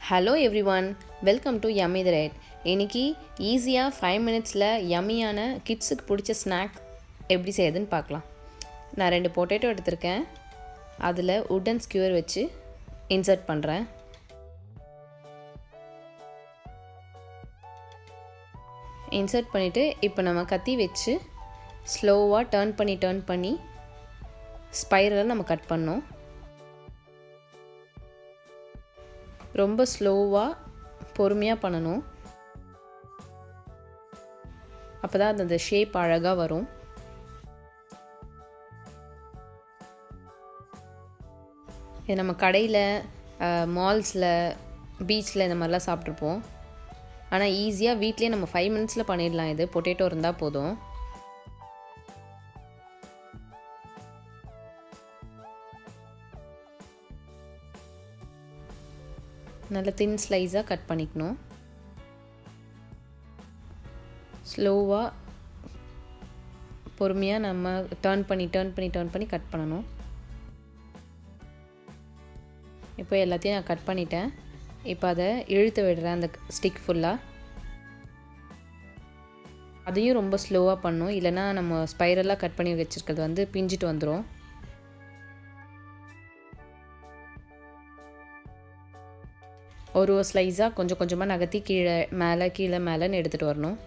Hello every one, welcome to yummy the rate. இன்றைக்கி ஈஸியாக 5 மினிட்ஸில் யம்மியான கிட்ஸுக்கு பிடிச்ச ஸ்நாக் எப்படி செய்யுதுன்னு பார்க்கலாம். நான் 2 பொட்டேட்டோ எடுத்திருக்கேன். அதில் உட்டன் ஸ்கியூர் வச்சு இன்சர்ட் பண்ணுறேன். இன்சர்ட் பண்ணிவிட்டு இப்போ நம்ம கத்தி வச்சு ஸ்லோவாக டர்ன் பண்ணி ஸ்பைரலாக நம்ம கட் பண்ணோம். ரொம்ப ஸ்லோவாக பொறுமையாக பண்ணணும். அப்போ தான் அந்த ஷேப் அழகாக வரும். இது நம்ம கடையில், மால்ஸில், பீச்சில் இந்த மாதிரிலாம் சாப்பிட்ருப்போம். ஆனால் ஈஸியாக வீட்லேயே நம்ம 5 மினிட்ஸில் பண்ணிடலாம். இது பொட்டேட்டோ இருந்தால் போதும். நல்ல தின் ஸ்லைஸாக கட் பண்ணிக்கணும். ஸ்லோவாக பொறுமையாக நம்ம டர்ன் பண்ணி கட் பண்ணணும். இப்போ எல்லாத்தையும் நான் கட் பண்ணிட்டேன். இப்போ அதை இழுத்து விடுறேன் அந்த ஸ்டிக் ஃபுல்லாக. அதையும் ரொம்ப ஸ்லோவாக பண்ணணும், இல்லைனா நம்ம ஸ்பைரலாக கட் பண்ணி வச்சுருக்கிறது பிஞ்சிட்டு வந்துடும். ஒரு ஸ்லைஸாக கொஞ்சம் கொஞ்சமாக நகர்த்தி கீழே மேலேன்னு எடுத்துகிட்டு வரணும்.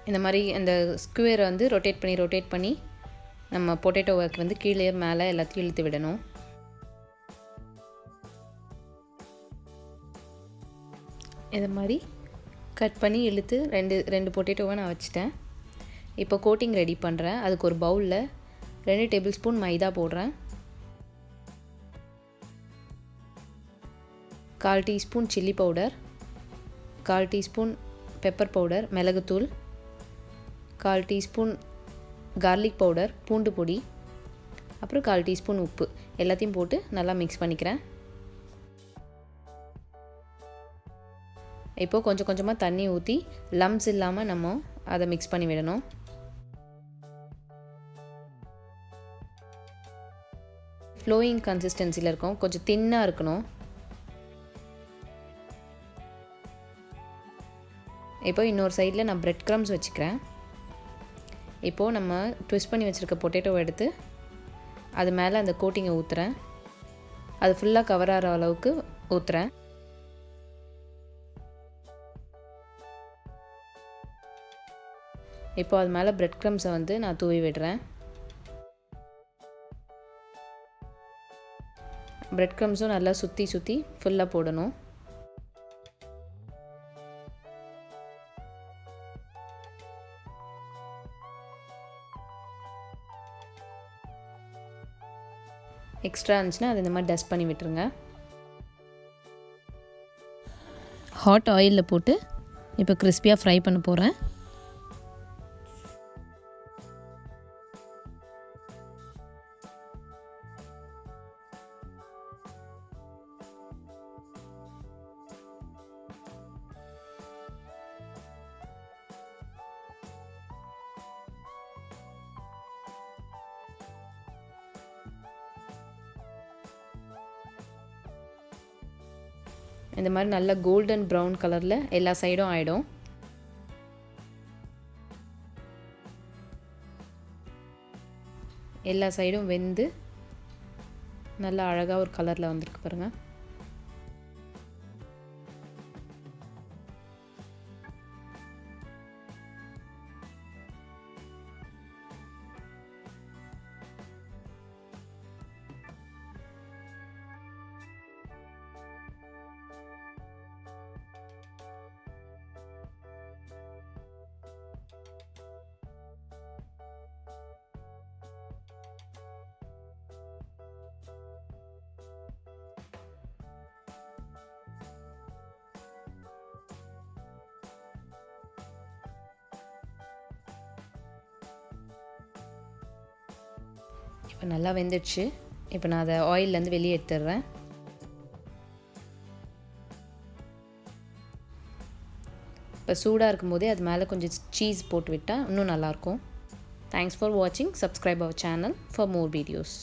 இந்த மாதிரி அந்த ஸ்குவேரை ரொட்டேட் பண்ணி நம்ம பொட்டேட்டோவுக்கு கீழே மேலே எல்லாத்தையும் இழுத்து விடணும். இதை மாதிரி கட் பண்ணி இழுத்து ரெண்டு பொட்டேட்டோவை நான் வச்சுட்டேன். இப்போ கோட்டிங் ரெடி பண்ணுறேன். அதுக்கு ஒரு பவுலில் 2 டேபிள் ஸ்பூன் மைதா போடுறேன். 1/4 teaspoon chilli powder, 1/4 teaspoon pepper powder மிளகுத்தூள், 1/4 டீஸ்பூன் கார்லிக் பவுடர் பூண்டு பொடி, அப்புறம் 1/4 டீஸ்பூன் உப்பு எல்லாத்தையும் போட்டு நல்லா மிக்ஸ் பண்ணிக்கிறேன். இப்போது கொஞ்சம் கொஞ்சமாக தண்ணி ஊற்றி லம்ஸ் இல்லாமல் நம்ம அதை மிக்ஸ் பண்ணி விடணும். ஃப்ளோயிங் கன்சிஸ்டன்சியில் இருக்கும், கொஞ்சம் தின்னாக இருக்கணும். இப்போ இன்னொரு சைடில் நான் பிரெட் க்ரம்ஸ் வச்சுக்கிறேன். இப்போது நம்ம ட்விஸ்ட் பண்ணி வச்சுருக்க பொட்டேட்டோவை எடுத்து அது மேலே அந்த கோட்டிங்கை ஊற்றுறேன். அது ஃபுல்லாக கவர் ஆகிற அளவுக்கு ஊற்றுறேன். இப்போ அது மேலே பிரெட் க்ரம்ஸை நான் தூவி விடுறேன். பிரெட் க்ரம்ஸும் நல்லா சுற்றி ஃபுல்லாக போடணும். எக்ஸ்ட்ரா இருந்துச்சுன்னா அது இந்த மாதிரி டஸ்ட் பண்ணி விட்டுருங்க. ஹாட் ஆயிலில் போட்டு இப்போ கிறிஸ்பியாக ஃப்ரை பண்ண போகிறேன். இந்த மாதிரி நல்ல கோல்டன் ப்ரௌன் கலரில் எல்லா சைடும் ஆகிடும். எல்லா சைடும் வெந்து நல்லா அழகாக ஒரு கலரில் வந்திருக்கு பாருங்கள். இப்போ நல்லா வெந்துடுச்சு. இப்போ நான் அதை ஆயிலேருந்து வெளியே எடுத்துடுறேன். இப்போ சூடாக இருக்கும்போதே அது மேலே கொஞ்சம் சீஸ் போட்டு விட்டால் இன்னும் நல்லாயிருக்கும். தேங்க்ஸ் ஃபார் வாட்சிங். Subscribe our channel for more videos.